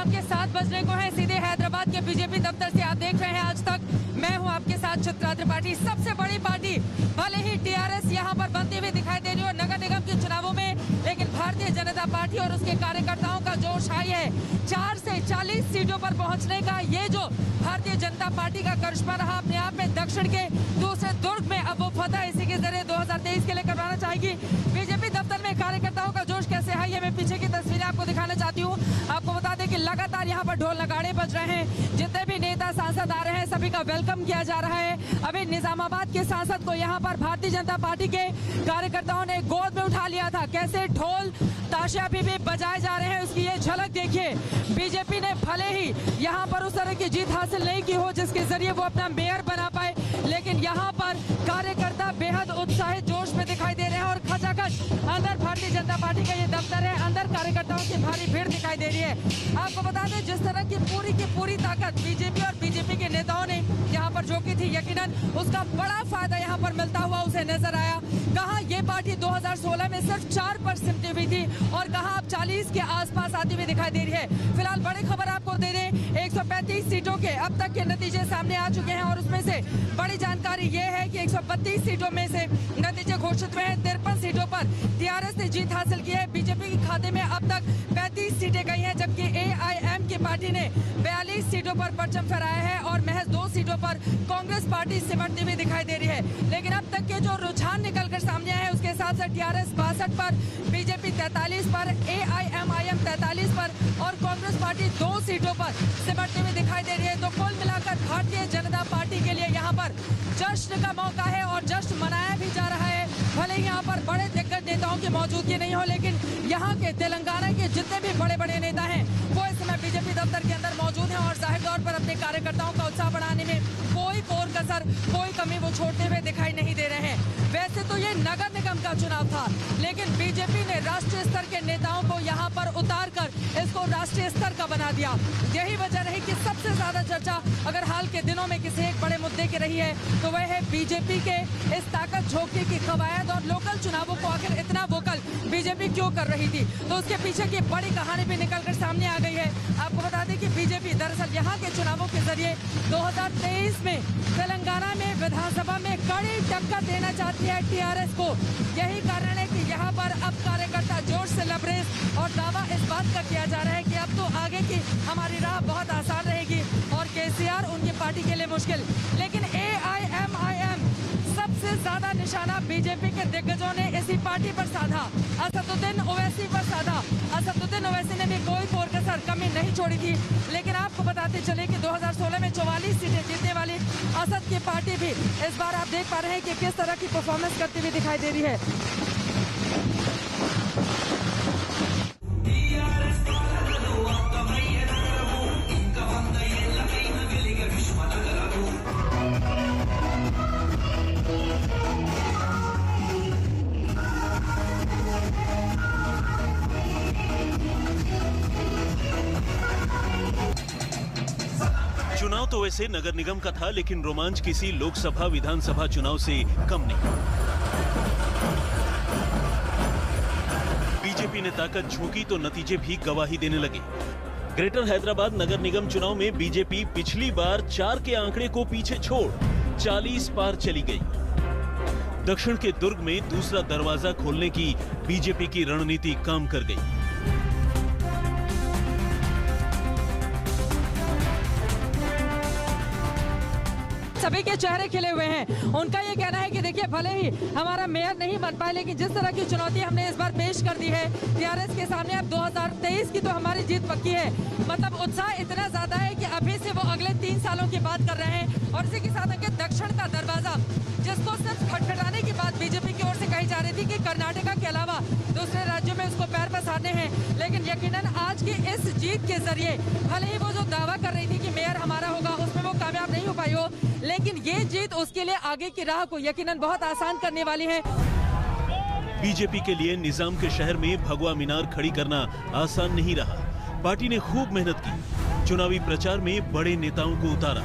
शाम के 7 बजने को है। सीधे हैदराबाद के बीजेपी दफ्तर से आप देख रहे हैं आज तक। मैं हूं आपके साथ चित्रा त्रिपाठी। सबसे बड़ी पार्टी भले ही टीआरएस यहां पर बनती हुई दिखाई दे रही हो नगर निगम के चुनावों में, लेकिन भारतीय जनता पार्टी और उसके कार्यकर्ताओं का जोश हाई है। 4 से 40 सीटों पर पहुंचने का ये जो भारतीय जनता पार्टी का करिश्मा रहा अपने आप में, दक्षिण के दूसरे दुर्ग में अब वो फतह इसी के जरिए 2023 के लिए करवाना चाहेगी। बीजेपी दफ्तर में कार्यकर्ताओं का जोश कैसे है, ये मैं पीछे की तस्वीरें आपको दिखाना चाहती हूँ। आपको बता दें कि लगातार यहाँ पर ढोल नगाड़े बज रहे हैं। जितने भी नेता सांसद आ रहे हैं सभी का वेलकम किया जा रहा है। अभी निजामाबाद के सांसद को यहाँ पर भारतीय जनता पार्टी के कार्यकर्ताओं ने गोद में उठा लिया था। कैसे ढोल ताशे अभी भी बजाए जा रहे हैं उसकी ये झलक देखिए। बीजेपी ने भले ही यहाँ पर उस तरह की जीत हासिल नहीं की हो जिसके जरिए वो अपना मेयर बना पाए, लेकिन यहाँ पर कार्यकर्ता बेहद उत्साहित जोश में दिखाई दे रहे हैं और खचाखच अंदर भारतीय जनता पार्टी का ये दफ्तर है, अंदर कार्यकर्ताओं की भारी भीड़ दिखाई दे रही है। आपको बता दें जिस तरह की पूरी ताकत बीजेपी और बीजेपी के नेताओं ने यहाँ पर झोंकी थी, यकीनन उसका बड़ा फायदा यहाँ पर मिलता हुआ उसे नजर आया। कहा ये पार्टी 2016 में सिर्फ 4 पर सिमटी हुई थी और कहा अब 40 के आसपास आती हुई दिखाई दे रही है। फिलहाल बड़ी खबर आपको दे दें, 135 सीटों के अब तक के नतीजे सामने आ चुके हैं और उसमें से बड़ी जानकारी ये है कि 132 सीटों में से नतीजे घोषित हुए हैं। 53 सीटों पर टीआरएस ने जीत हासिल की है। बीजेपी के खाते में अब तक 35 सीटें गई हैं, जबकि एआईएम की पार्टी ने 42 सीटों पर परचम फहराया है और महज 2 सीटों पर कांग्रेस पार्टी सिमटती हुई दिखाई दे रही है। लेकिन अब तक के जो रुझान निकल कर सामने आए हैं उसके हिसाब से टीआरएस 62 पर, बीजेपी 43 पर, एआईएमआईएम 43 पर और कांग्रेस पार्टी 2 सीटों पर सिमटती हुई दिखाई दे रही है। तो कुल मिलाकर भारतीय जनता पार्टी के लिए यहाँ पर जश्न का मौका है और जश्न मनाया भी जा रहा है। भले ही यहाँ पर बड़े दिग्गज नेताओं की मौजूदगी नहीं हो, लेकिन यहाँ के तेलंगाना के जितने भी बड़े नेता हैं वो इस समय बीजेपी दफ्तर के अंदर मौजूद हैं और जाहिर तौर पर अपने कार्यकर्ताओं का उत्साह बढ़ाने में कोई कोर कसर, कोई कमी वो छोड़ते हुए दिखाई नहीं दे रहे हैं। वैसे तो ये नगर निगम का चुनाव था, लेकिन बीजेपी ने राष्ट्रीय स्तर के नेताओं को यहाँ पर उतार कर इसको राष्ट्रीय स्तर का बना दिया। यही वजह रही कि सबसे ज्यादा चर्चा अगर हाल के दिनों में किसी एक बड़े मुद्दे की रही है तो वह है बीजेपी के इस ताकत झोंकने की कवायद और लोकल चुनावों को आखिर इतना वोकल बीजेपी क्यों कर रही थी। तो उसके पीछे की बड़ी कहानी भी निकलकर सामने आ गई है। आपको बता दें कि बीजेपी दरअसल यहाँ के चुनावों के जरिए 2023 में तेलंगाना में विधानसभा में कड़ी टक्कर देना चाहती है टीआरएस को। यही कारण है कि यहाँ पर अब कार्यकर्ता जोश से लबरेज और दावा इस बात का किया जा रहा है कि अब तो आगे की हमारी राह बहुत आसान रहेगी और केसीआर उनकी पार्टी के लिए मुश्किल। लेकिन एआईएमआईएम सबसे ज्यादा निशाना बीजेपी के दिग्गजों ने इसी पार्टी पर साधा, असदुद्दीन ओवैसी पर साधा। असदुद्दीन ओवैसी ने भी कोई कोर कसर कमी नहीं छोड़ी थी। लेकिन आपको बताते चले कि 2016 में 44 सीटें जीतने वाली असद की पार्टी भी इस बार आप देख पा रहे हैं कि किस तरह की परफॉर्मेंस करती हुई दिखाई दे रही है। चुनाव तो वैसे नगर निगम का था, लेकिन रोमांच किसी लोकसभा विधानसभा चुनाव से कम नहीं। बीजेपी ने ताकत झोंकी तो नतीजे भी गवाही देने लगे। ग्रेटर हैदराबाद नगर निगम चुनाव में बीजेपी पिछली बार 4 के आंकड़े को पीछे छोड़ 40 पार चली गई। दक्षिण के दुर्ग में दूसरा दरवाजा खोलने की बीजेपी की रणनीति काम कर गई। सभी के चेहरे खिले हुए हैं। उनका ये कहना है कि देखिए भले ही हमारा मेयर नहीं बन पाए, लेकिन जिस तरह की चुनौती हमने इस बार पेश कर दी है टीआरएस के सामने, अब 2023 की तो हमारी जीत पक्की है। मतलब उत्साह इतना ज्यादा है कि अभी से वो अगले 3 सालों की बात कर रहे हैं। और इसी के साथ उनके दक्षिण का दरवाजा जिसको सिर्फ खटखटाने की बात बीजेपी की ओर से कही जा रही थी कि कर्नाटका के अलावा दूसरे राज्यों में उसको पैर पसारने हैं, लेकिन यकीनन आज की इस जीत के जरिए भले ही वो जो दावा कर रही थी कि मेयर हमारा होगा उसमें वो कामयाब नहीं हो पाई हो, लेकिन ये जीत उसके लिए आगे की राह को यकीनन बहुत आसान करने वाली है। बीजेपी के लिए निजाम के शहर में भगवा मीनार खड़ी करना आसान नहीं रहा। पार्टी ने खूब मेहनत की, चुनावी प्रचार में बड़े नेताओं को उतारा।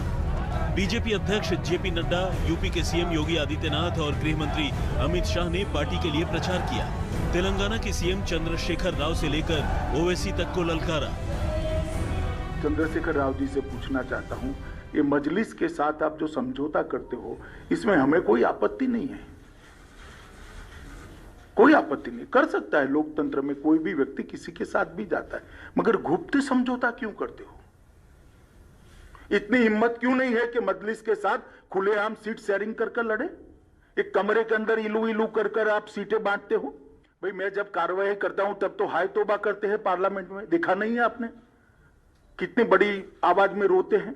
बीजेपी अध्यक्ष जेपी नड्डा, यूपी के सीएम योगी आदित्यनाथ और गृह मंत्री अमित शाह ने पार्टी के लिए प्रचार किया। तेलंगाना के सीएम चंद्रशेखर राव से लेकर ओवैसी तक को ललकारा। चंद्रशेखर राव जी से पूछना चाहता हूं, ये मजलिस के साथ आप जो समझौता करते हो, इसमें हमें कोई आपत्ति नहीं है, कोई आपत्ति नहीं, कर सकता है। लोकतंत्र में कोई भी व्यक्ति किसी के साथ भी जाता है, मगर गुप्त समझौता क्यों करते हो? इतनी हिम्मत क्यों नहीं है कि मजलिस के साथ खुलेआम सीट शेयरिंग कर लड़े? एक कमरे के अंदर इलू इलू कर आप सीटें बांटते हो। भाई मैं जब कार्रवाई करता हूं तब तो हाय तौबा करते हैं पार्लियामेंट में, देखा नहीं है आपने? कितनी बड़ी आवाज में रोते हैं।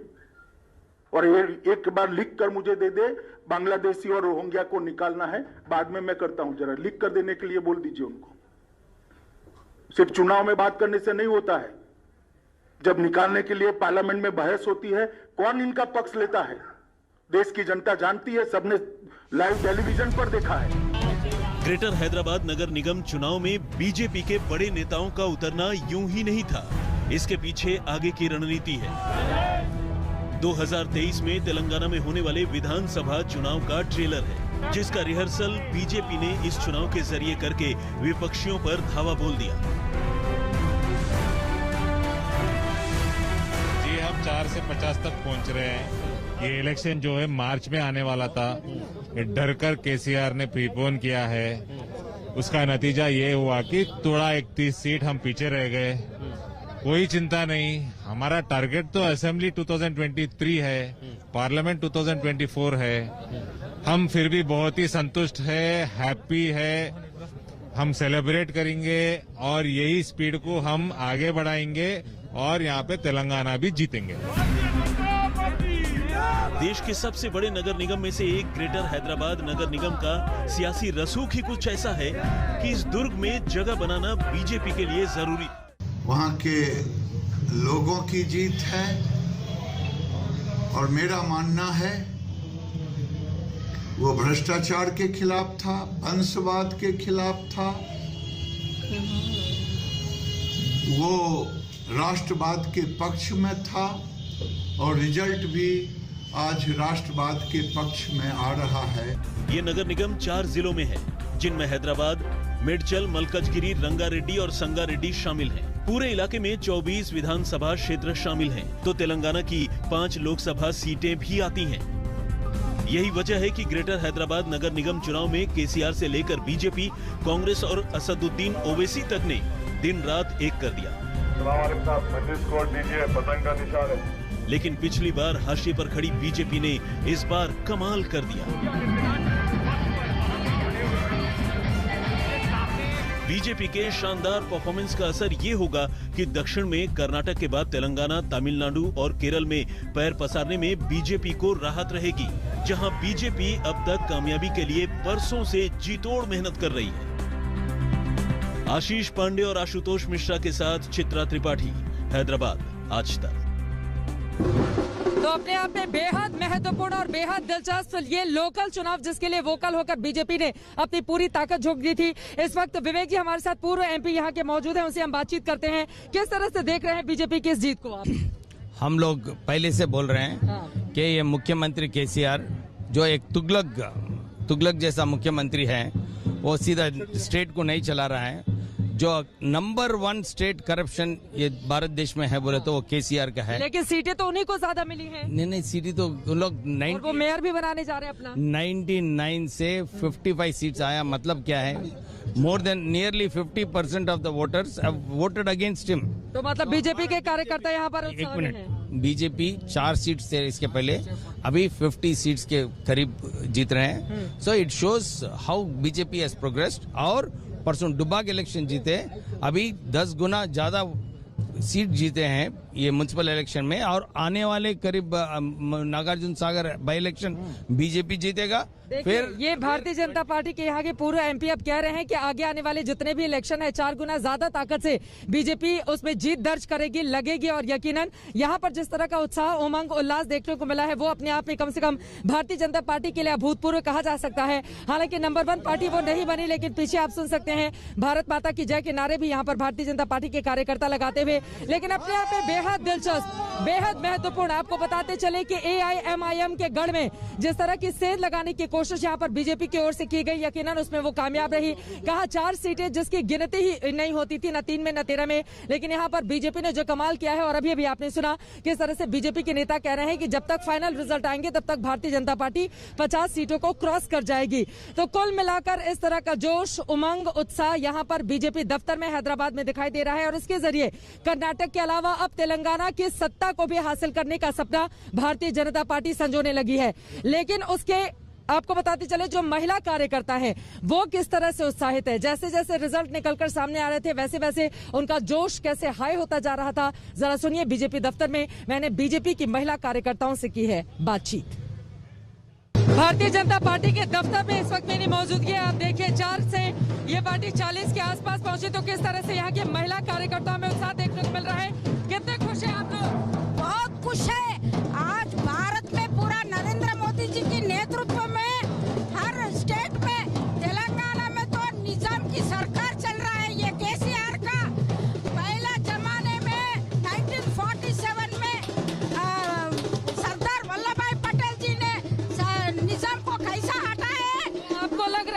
और एक बार लिख कर मुझे दे दे, बांग्लादेशी और रोहिंग्या को निकालना है, बाद में मैं करता हूं, जरा लिख कर देने के लिए बोल दीजिए उनको। सिर्फ चुनाव में बात करने से नहीं होता है, जब निकालने के लिए पार्लियामेंट में बहस होती है, कौन इनका पक्ष लेता है? देश की जनता जानती है, सबने लाइव टेलीविजन पर देखा है। ग्रेटर हैदराबाद नगर निगम चुनाव में बीजेपी के बड़े नेताओं का उतरना यूं ही नहीं था, इसके पीछे आगे की रणनीति है। 2023 में तेलंगाना में होने वाले विधानसभा चुनाव का ट्रेलर है, जिसका रिहर्सल बीजेपी ने इस चुनाव के जरिए करके विपक्षियों पर धावा बोल दिया। जी हम 4 से 50 तक पहुंच रहे हैं। ये इलेक्शन जो है मार्च में आने वाला था, ये डर कर केसीआर ने प्रीपोन किया है। उसका नतीजा ये हुआ कि थोड़ा 31 सीट हम पीछे रह गए। कोई चिंता नहीं, हमारा टारगेट तो असेंबली 2023 है, पार्लियामेंट 2024 है। हम फिर भी बहुत ही संतुष्ट है, हैप्पी है। हम सेलिब्रेट करेंगे और यही स्पीड को हम आगे बढ़ाएंगे और यहाँ पे तेलंगाना भी जीतेंगे। देश के सबसे बड़े नगर निगम में से एक ग्रेटर हैदराबाद नगर निगम का सियासी रसूख ही कुछ ऐसा है कि इस दुर्ग में जगह बनाना बीजेपी के लिए जरूरी। वहाँ के लोगों की जीत है और मेरा मानना है वो भ्रष्टाचार के खिलाफ था, वंशवाद के खिलाफ था, वो राष्ट्रवाद के पक्ष में था और रिजल्ट भी आज राष्ट्रवाद के पक्ष में आ रहा है। ये नगर निगम 4 जिलों में है, जिनमें हैदराबाद, मेडचल, मलकजगिरी, रंगारेड्डी और संगारेड्डी शामिल हैं। पूरे इलाके में 24 विधानसभा क्षेत्र शामिल हैं, तो तेलंगाना की 5 लोकसभा सीटें भी आती हैं। यही वजह है कि ग्रेटर हैदराबाद नगर निगम चुनाव में केसीआर से लेकर बीजेपी, कांग्रेस और असदुद्दीन ओवैसी तक ने दिन रात एक कर दिया। पतंग का निशान है। लेकिन पिछली बार हाशिए पर खड़ी बीजेपी ने इस बार कमाल कर दिया। बीजेपी के शानदार परफॉर्मेंस का असर ये होगा कि दक्षिण में कर्नाटक के बाद तेलंगाना, तमिलनाडु और केरल में पैर पसारने में बीजेपी को राहत रहेगी, जहां बीजेपी अब तक कामयाबी के लिए बरसों से जीतोड़ मेहनत कर रही है। आशीष पांडे और आशुतोष मिश्रा के साथ चित्रा त्रिपाठी, हैदराबाद, आज तक। तो अपने आप में बेहद महत्वपूर्ण और बेहद दिलचस्प ये लोकल चुनाव, जिसके लिए वोकल होकर बीजेपी ने अपनी पूरी ताकत झोंक दी थी। इस वक्त विवेक जी हमारे साथ पूर्व एमपी यहाँ के मौजूद हैं, उनसे हम बातचीत करते हैं। किस तरह से देख रहे हैं बीजेपी की इस जीत को आप? हम लोग पहले से बोल रहे हैं कि ये मुख्यमंत्री केसीआर जो एक तुगलक जैसा मुख्यमंत्री है, वो सीधा स्टेट को नहीं चला रहा है। जो नंबर 1 स्टेट करप्शन ये भारत देश में है बोले तो वो केसीआर का है। लेकिन सीटें तो उन्हीं को ज्यादा मिली हैं। नहीं सीटें तो उन लोग वो मेयर भी बनाने जा रहे हैं अपना। 99 से 55 सीट्स आया, मतलब क्या है, more than nearly 50% of the voters have voted against him. तो मतलब बीजेपी के कार्यकर्ता यहाँ पर एक मिनट, बीजेपी 4 सीट्स थे इसके पहले, अभी 50 सीट्स के करीब जीत रहे हैं। So it shows how BJP has progressed. और परसों डुब्बा के इलेक्शन जीते, अभी 10 गुना ज्यादा सीट जीते हैं ये म्युनिसिपल इलेक्शन में, और आने वाले करीब Nagarjuna Sagar by election BJP जीतेगा। फिर ये भारतीय जनता पार्टी के यहाँ के पूर्व एमपी अब कह रहे हैं कि आगे आने वाले जितने भी इलेक्शन है 4 गुना ज्यादा ताकत से बीजेपी उसमें जीत दर्ज करेगी, लगेगी। और यकीनन यहाँ पर जिस तरह का उत्साह, उमंग, उल्लास देखने को मिला है, वो अपने आप में कम से कम भारतीय जनता पार्टी के लिए अभूतपूर्व कहा जा सकता है। हालांकि नंबर 1 पार्टी वो नहीं बनी, लेकिन पीछे आप सुन सकते हैं भारत माता की जय के नारे भी यहाँ पर भारतीय जनता पार्टी के कार्यकर्ता लगाते हुए। लेकिन अपने आप में बेहद दिलचस्प, बेहद महत्वपूर्ण। आपको बताते चले कि AIMIM के गढ़ में जिस तरह की सेंध लगाने की कोशिश यहाँ पर बीजेपी की ओर से की गई, यकीनन उसमें वो कामयाब रही। कहा 4 सीटें जिसकी गिनती ही नहीं होती थी, न 3 में न 13 में, लेकिन यहाँ पर बीजेपी ने जो कमाल किया है। और अभी अभी आपने सुना किस तरह से बीजेपी के नेता कह रहे हैं कि जब तक फाइनल रिजल्ट आएंगे तब तक भारतीय जनता पार्टी 50 सीटों को क्रॉस कर जाएगी। तो कुल मिलाकर इस तरह का जोश, उमंग, उत्साह यहाँ पर बीजेपी दफ्तर में हैदराबाद में दिखाई दे रहा है। और इसके जरिए कर्नाटक के अलावा अब तेलंगाना की सत्ता को भी हासिल करने का सपना भारतीय जनता पार्टी संजोने लगी है। लेकिन उसके आपको बताते चले जो महिला कार्यकर्ता है वो किस तरह से उत्साहित है। जैसे जैसे रिजल्ट निकलकर सामने आ रहे थे वैसे वैसे उनका जोश कैसे हाई होता जा रहा था। जरा सुनिए, बीजेपी दफ्तर में मैंने बीजेपी की महिला कार्यकर्ताओं से की है बातचीत। भारतीय जनता पार्टी के दफ्तर में इस वक्त मेरी मौजूदगी है। आप देखिए 4 से ये पार्टी 40 के आसपास पहुंची, तो किस तरह से यहाँ के महिला कार्यकर्ताओं में उत्साह देखने को मिल रहा है। कितने खुश हैं आप लोग? बहुत खुश है। आज भारत में पूरा नरेंद्र मोदी जी के नेतृत्व में हर स्टेट में, तेलंगाना में तो निजाम की सरकार चल रहा है। ये केसीआर का पहला जमाने में 1947 में सरदार वल्लभ भाई पटेल जी ने निजाम को कैसा हटाया है। आपको लग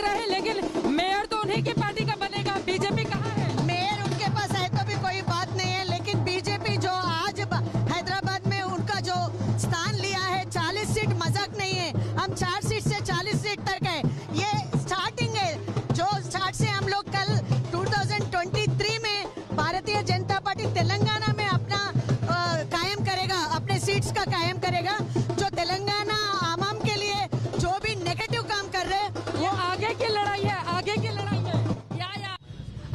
रहा है लेकिन मेयर तो उन्हीं की पार्टी का बनेगा। बीजेपी कहाँ है? मेयर उनके पास है तो भी कोई बात नहीं है, लेकिन बीजेपी जो आज हैदराबाद में उनका जो स्थान लिया है, 40 सीट मजाक नहीं है। हम 4 सीट से 40 सीट तक है, ये स्टार्टिंग है। जो स्टार्ट से हम लोग कल 2023 में भारतीय जनता पार्टी तेलंगाना में अपना कायम करेगा, अपने सीट्स का कायम करेगा। जो तेलंगाना आवाम के लिए जो भी नेगेटिव काम कर रहे हैं वो आगे की लड़ाई है, आगे की लड़ाई है।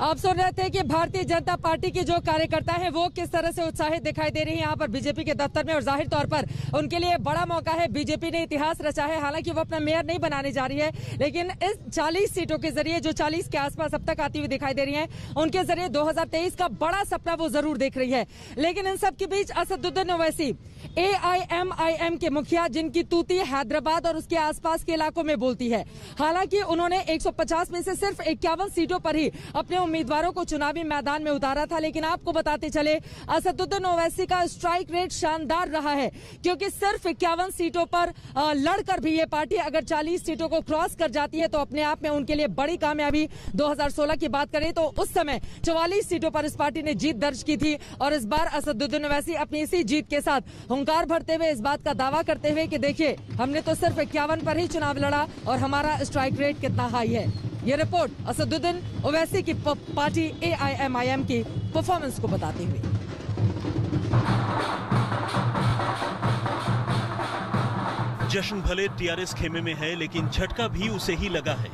आप सुन रहे थे कि भारतीय जनता पार्टी के जो कार्यकर्ता हैं वो किस तरह से उत्साहित दिखाई दे रही हैं यहाँ पर बीजेपी के दफ्तर में। और जाहिर तौर पर उनके लिए बड़ा मौका है। बीजेपी ने इतिहास रचा है। हालांकि वो अपना मेयर नहीं बनाने जा रही है, लेकिन इस 40 सीटों के जरिए जो 40 के आसपास अब तक आती हुई दिखाई दे रही है, उनके जरिए 2023 का बड़ा सपना वो जरूर देख रही है। लेकिन इन सब के बीच असदुद्दीन ओवैसी AIMIM के मुखिया, जिनकी तूती हैदराबाद और उसके आसपास के इलाकों में बोलती है। हालांकि उन्होंने 150 में से सिर्फ 51 सीटों पर ही अपने उम्मीदवारों को चुनावी मैदान में उतारा था। लेकिन आपको बताते चले असदुद्दीन ओवैसी का स्ट्राइक रेट शानदार रहा है, क्योंकि सिर्फ 51 सीटों पर लड़कर भी ये पार्टी अगर 40 सीटों को क्रॉस कर जाती है तो अपने आप में उनके लिए बड़ी कामयाबी। 2016 की बात करें तो उस समय 44 सीटों पर इस पार्टी ने जीत दर्ज की थी। और इस बार असदुद्दीन ओवैसी अपनी इसी जीत के साथ हुंकार भरते हुए इस बात का दावा करते हुए कि देखिए हमने तो सिर्फ 51 पर ही चुनाव लड़ा और हमारा स्ट्राइक रेट कितना हाई है। ये रिपोर्ट असदुद्दीन ओवैसी की पार्टी AIMIM की परफॉर्मेंस को बताते हुए। जश्न भले टीआरएस खेमे में है, लेकिन झटका भी उसे ही लगा है।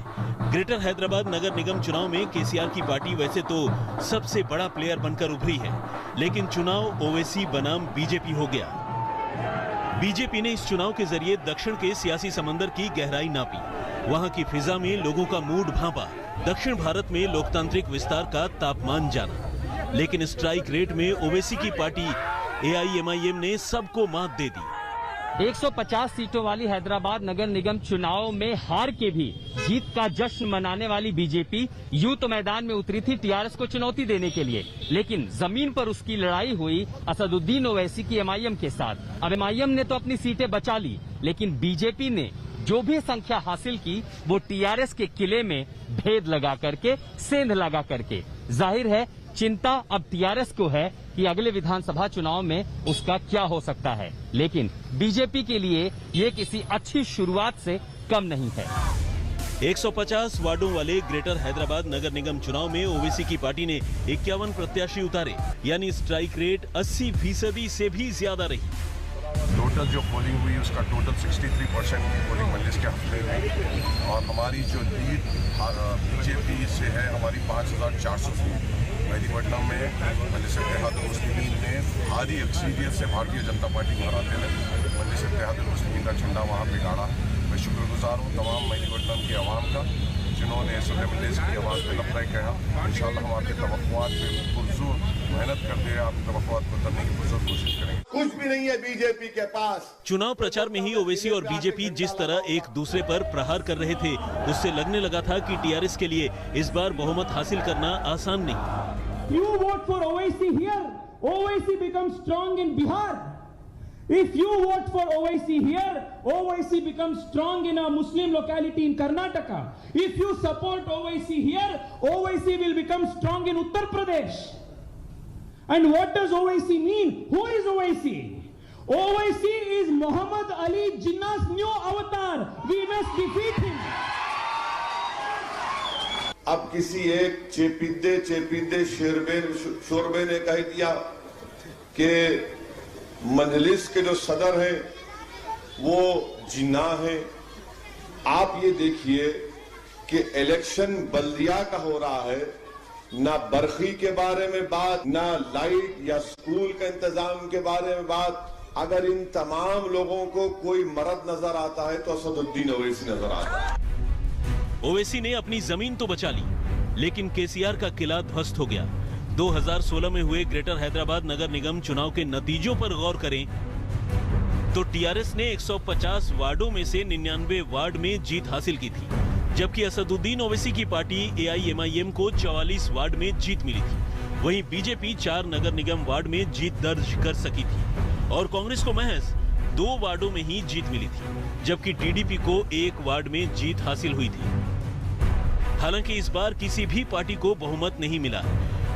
ग्रेटर हैदराबाद नगर निगम चुनाव में केसीआर की पार्टी वैसे तो सबसे बड़ा प्लेयर बनकर उभरी है, लेकिन चुनाव ओवैसी बनाम बीजेपी हो गया। बीजेपी ने इस चुनाव के जरिए दक्षिण के सियासी समंदर की गहराई नापी, वहां की फिजा में लोगों का मूड भांपा, दक्षिण भारत में लोकतांत्रिक विस्तार का तापमान जाना। लेकिन स्ट्राइक रेट में ओवैसी की पार्टी AIMIM ने सबको मात दे दी। 150 सीटों वाली हैदराबाद नगर निगम चुनाव में हार के भी जीत का जश्न मनाने वाली बीजेपी यूं तो मैदान में उतरी थी टीआरएस को चुनौती देने के लिए, लेकिन जमीन पर उसकी लड़ाई हुई असदुद्दीन ओवैसी की MIM के साथ। अब MIM ने तो अपनी सीटें बचा ली, लेकिन बीजेपी ने जो भी संख्या हासिल की वो टीआरएस के किले में भेद लगा करके, सेंध लगा करके। जाहिर है चिंता अब टीआरएस को है कि अगले विधानसभा चुनाव में उसका क्या हो सकता है, लेकिन बीजेपी के लिए ये किसी अच्छी शुरुआत से कम नहीं है। 150 वार्डों वाले ग्रेटर हैदराबाद नगर निगम चुनाव में ओवैसी की पार्टी ने 51 प्रत्याशी उतारे, यानी स्ट्राइक रेट 80% से भी ज्यादा रही। टोटल जो पोलिंग हुई उसका टोटल 63% की पोलिंग मजलिस के हफ्ते में, और हमारी जो लीड बीजेपी से है हमारी 5400 सीट। मेहदीपट्टनम में मजलिस इत्तेहादुल मुस्लिमीन ने भारी अक्सरियत से भारतीय जनता पार्टी को हराते हुए मजलिस इत्तेहादुल मुस्लिमीन का झंडा वहाँ पे गाड़ा। मैं शुक्रगुजार हूँ तमाम मेहदीपट्टनम की आवाम का, जिन्होंने सुलह मजलिस की आवाज़ पे लब्बैक कहा। इंशाअल्लाह हम आपके तवक्कुआत पे पुरजोर मेहनत करते हैं, आपके तवक्कुआत को करने की पुरजोर कोशिश करेंगे। कुछ भी नहीं है बीजेपी के पास। चुनाव प्रचार में ही ओवैसी और बीजेपी जिस तरह एक दूसरे पर प्रहार कर रहे थे, उससे लगने लगा था कि टीआरएस के लिए इस बार बहुमत हासिल करना आसान नहीं। You vote for Owaisi here, OIC becomes strong in Bihar. If you vote for OIC here, OIC becomes strong in a Muslim locality in Karnataka. If you support OIC here, OIC will become strong in Uttar Pradesh. And what does OIC mean? Who is OIC? OIC is Muhammad Ali Jinnah's new avatar. We must defeat him. अब किसी एक चेपीदे शोरबे ने कह दिया कि मजलिस के जो सदर हैं वो जिन्ना है। आप ये देखिए कि इलेक्शन बल्दिया का हो रहा है, ना बरखी के बारे में बात, ना लाइट या स्कूल का इंतजाम के बारे में बात। अगर इन तमाम लोगों को कोई मर्द नजर आता है तो असदुद्दीन ओवैसी नजर आता है। ओवैसी ने अपनी जमीन तो बचा ली, लेकिन केसीआर का किला ध्वस्त हो गया। 2016 में हुए ग्रेटर हैदराबाद नगर निगम चुनाव के नतीजों पर गौर करें तो टीआरएस ने 150 वार्डों में से 99 वार्ड में जीत हासिल की थी, जबकि असदुद्दीन ओवैसी की पार्टी एआईएमआईएम को 44 वार्ड में जीत मिली थी। वहीं बीजेपी 4 नगर निगम वार्ड में जीत दर्ज कर सकी थी और कांग्रेस को महज 2 वार्डों में ही जीत मिली थी, जबकि टीडीपी को 1 वार्ड में जीत हासिल हुई थी। हालांकि इस बार किसी भी पार्टी को बहुमत नहीं मिला,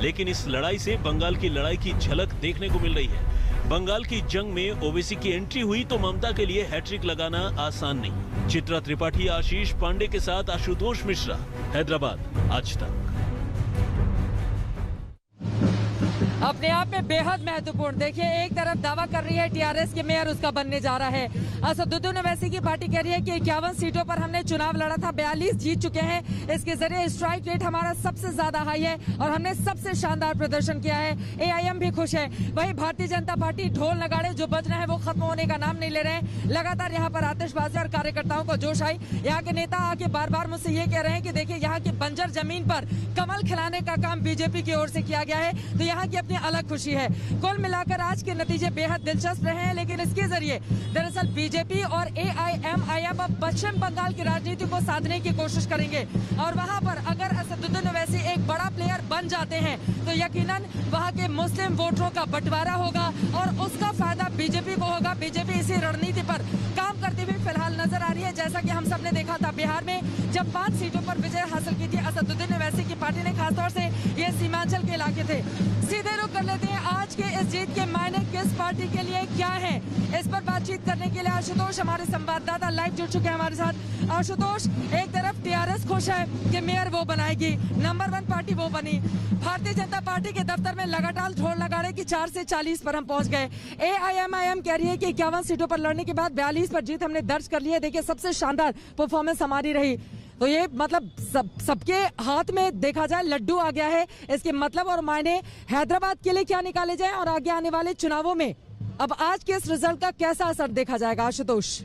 लेकिन इस लड़ाई से बंगाल की लड़ाई की झलक देखने को मिल रही है। बंगाल की जंग में ओवैसी की एंट्री हुई तो ममता के लिए हैट्रिक लगाना आसान नहीं। चित्रा त्रिपाठी, आशीष पांडे के साथ आशुतोष मिश्रा, हैदराबाद, आज तक। अपने आप में बेहद महत्वपूर्ण। देखिए, एक तरफ दावा कर रही है टीआरएस के मेयर उसका बनने जा रहा है। असदुद्दीन ओवैसी की पार्टी कह रही है कि 51 सीटों पर हमने चुनाव लड़ा था, 42 जीत चुके हैं। इसके जरिए स्ट्राइक रेट हमारा सबसे ज्यादा हाई है और हमने सबसे शानदार प्रदर्शन किया है। एआईएम भी खुश है। वहीं भारतीय जनता पार्टी ढोल नगाड़े जो बज रहे हैं वो खत्म होने का नाम नहीं ले रहे हैं। लगातार यहाँ पर आतिशबाजी और कार्यकर्ताओं को जोश आई। यहाँ के नेता आके बार बार मुझसे ये कह रहे हैं कि देखिए, यहाँ की बंजर जमीन पर कमल खिलाने का काम बीजेपी की ओर से किया गया है, तो यहाँ की अपनी अलग खुशी है। कुल मिलाकर आज के नतीजे बेहद दिलचस्प रहे हैं, लेकिन इसके जरिए दरअसल बीजेपी और एआईएमआईएम अब पश्चिम बंगाल की राजनीति को साधने की कोशिश करेंगे और वहां पर अगर असदुद्दीन ओवैसी एक बड़ा प्लेयर बन जाते हैं तो यकीनन वहां के मुस्लिम वोटरों का बंटवारा होगा और उसका फायदा बीजेपी को होगा। बीजेपी इसी रणनीति पर काम करती हुई फिलहाल नजर आ रही है, जैसा कि हम सब ने देखा था बिहार में जब 5 सीटों पर विजय हासिल की थी असदुद्दीन ओवैसी की पार्टी ने। खासतौर से ये सीमांचल के इलाके थे। सीधे रुख कर लेते हैं आज के इस जीत के मायने किस पार्टी के लिए क्या है, इस पर बातचीत करने के लिए आशुतोष हमारे संवाददाता लाइव जुड़ चुके हैं हमारे साथ। आशुतोष, एक तरफ टीआरएस खुश है कि मेयर वो बनाएगी, नंबर 1 पार्टी वो बनी। भारतीय जनता पार्टी के दफ्तर में लगातार ढोल नगाड़े की 4 से 40 पर हम पहुंच गए। एआईएमआईएम कह रही है कि 51 सीटों पर लड़ने के बाद 42 पर जीत हमने दर्ज कर ली है। देखिए, सबसे शानदार परफॉर्मेंस हमारी रही। तो ये मतलब सबके हाथ में देखा जाए लड्डू आ गया है। इसके मतलब और मायने हैदराबाद के लिए क्या निकाले जाए और आगे आने वाले चुनावों में अब आज के इस रिजल्ट का कैसा असर देखा जाएगा? आशुतोष,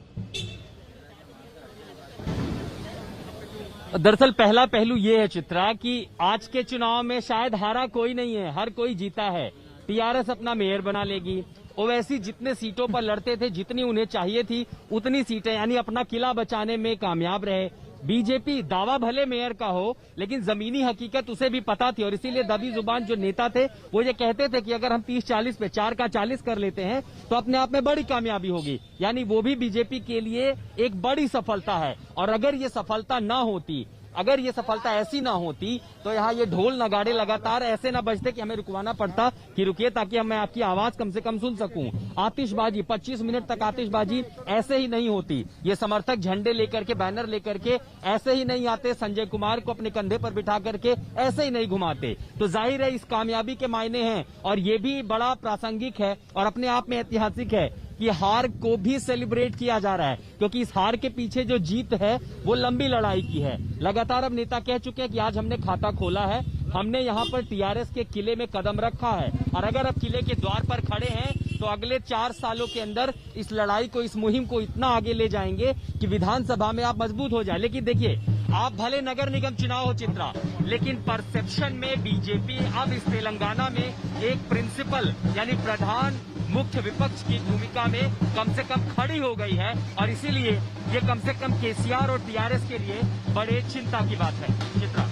दरअसल पहला पहलू ये है चित्रा कि आज के चुनाव में शायद हारा कोई नहीं है, हर कोई जीता है। टीआरएस अपना मेयर बना लेगी। ओवैसी जितने सीटों पर लड़ते थे, जितनी उन्हें चाहिए थी उतनी सीटें यानी अपना किला बचाने में कामयाब रहे। बीजेपी दावा भले मेयर का हो, लेकिन जमीनी हकीकत उसे भी पता थी और इसीलिए दबी जुबान जो नेता थे वो ये कहते थे कि अगर हम 30-40 पे 4 का 40 कर लेते हैं तो अपने आप में बड़ी कामयाबी होगी। यानी वो भी बीजेपी के लिए एक बड़ी सफलता है। और अगर ये सफलता ना होती, अगर ये सफलता ऐसी ना होती तो यहाँ ये ढोल नगाड़े लगातार ऐसे ना बजते कि हमें रुकवाना पड़ता कि रुकिए ताकि मैं आपकी आवाज कम से कम सुन सकूं। आतिशबाजी 25 मिनट तक आतिशबाजी ऐसे ही नहीं होती। ये समर्थक झंडे लेकर के, बैनर लेकर के ऐसे ही नहीं आते, संजय कुमार को अपने कंधे पर बिठा करके ऐसे ही नहीं घुमाते। तो जाहिर है इस कामयाबी के मायने हैं और ये भी बड़ा प्रासंगिक है और अपने आप में ऐतिहासिक है कि हार को भी सेलिब्रेट किया जा रहा है, क्योंकि इस हार के पीछे जो जीत है वो लंबी लड़ाई की है। लगातार अब नेता कह चुके हैं कि आज हमने खाता खोला है, हमने यहाँ पर टीआरएस के किले में कदम रखा है और अगर अब किले के द्वार पर खड़े हैं तो अगले 4 सालों के अंदर इस लड़ाई को, इस मुहिम को इतना आगे ले जाएंगे कि विधानसभा में आप मजबूत हो जाए। लेकिन देखिए, आप भले नगर निगम चुनाव हो चित्रा, लेकिन परसेप्शन में बीजेपी अब इस तेलंगाना में एक प्रिंसिपल यानी प्रधान मुख्य विपक्ष की भूमिका में कम से कम खड़ी हो गई है और इसीलिए ये कम से कम केसीआर और टीआरएस के लिए बड़े चिंता की बात है। चित्रा,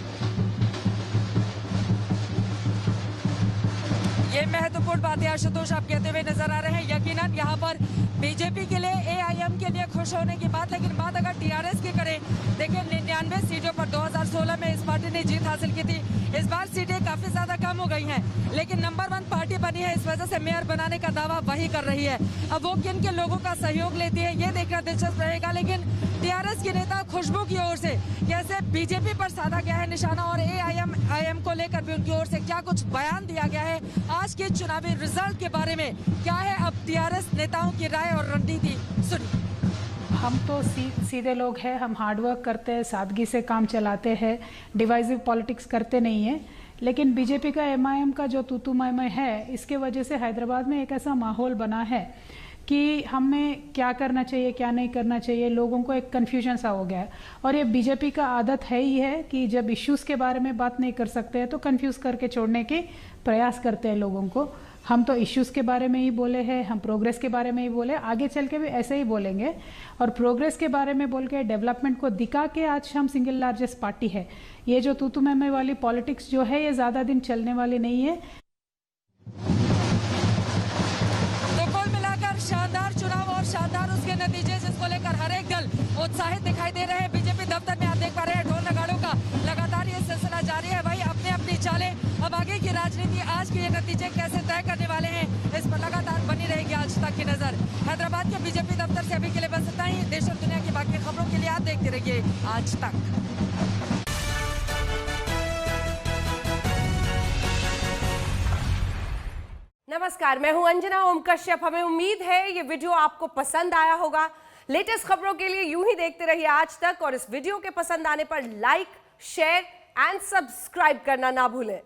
ये महत्वपूर्ण बातें आशुतोष आप कहते हुए नजर आ रहे हैं। यकीनन यहाँ पर बीजेपी के लिए, एआईएम के लिए खुश होने की बात, लेकिन बात अगर टीआरएस की करें, देखिए 99 सीटों पर 2016 में इस पार्टी ने जीत हासिल की थी। इस बार सीटें काफी ज्यादा कम हो गई हैं, लेकिन नंबर 1 पार्टी बनी है, इस वजह से मेयर बनाने का दावा वही कर रही है। अब वो किन के लोगों का सहयोग लेती है ये देखना दिलचस्प रहेगा। लेकिन टीआरएस के नेता खुशबू की ओर से कैसे बीजेपी पर साधा गया है निशाना, और एआईएम को लेकर भी उनकी ओर से क्या कुछ बयान दिया गया है आज के चुनावी रिजल्ट के बारे में, क्या है अब टीआरएस नेताओं की राय और रणनीति, सुनिए। हम तो सीधे लोग हैं, हम हार्डवर्क करते हैं, सादगी से काम चलाते हैं, डिवाइसिव पॉलिटिक्स करते नहीं हैं। लेकिन बीजेपी का एमआईएम का जो तूतू मैमय है, इसके वजह से हैदराबाद में एक ऐसा माहौल बना है कि हमें क्या करना चाहिए, क्या नहीं करना चाहिए, लोगों को एक कन्फ्यूजन सा हो गया है। और ये बीजेपी का आदत है ही है कि जब इश्यूज़ के बारे में बात नहीं कर सकते हैं तो कन्फ्यूज़ करके छोड़ने के प्रयास करते हैं लोगों को। हम तो इश्यूज़ के बारे में ही बोले हैं, हम प्रोग्रेस के बारे में ही बोले, आगे चल के भी ऐसे ही बोलेंगे। और प्रोग्रेस के बारे में बोल के, डेवलपमेंट को दिखा के आज हम सिंगल लार्जेस्ट पार्टी है। ये जो तूतू मैमे वाली पॉलिटिक्स जो है, ये ज़्यादा दिन चलने वाली नहीं है। शानदार चुनाव और शानदार उसके नतीजे, जिसको लेकर हर एक दल उत्साहित दिखाई दे रहे हैं। बीजेपी दफ्तर में आप देख पा रहे हैं ढोल नगाड़ों का लगातार ये सिलसिला जारी है। भाई अपने अपनी चालें, अब आगे की राजनीति, आज के ये नतीजे कैसे तय करने वाले हैं, इस पर लगातार बनी रहेगी आज तक की नजर। हैदराबाद के बीजेपी दफ्तर से अभी के लिए बस इतना ही। देश और दुनिया की बाकी खबरों के लिए आप देखते रहिए आज तक। नमस्कार, मैं हूं अंजना ओम कश्यप। हमें उम्मीद है ये वीडियो आपको पसंद आया होगा। लेटेस्ट खबरों के लिए यूं ही देखते रहिए आज तक, और इस वीडियो के पसंद आने पर लाइक, शेयर एंड सब्सक्राइब करना ना भूलें।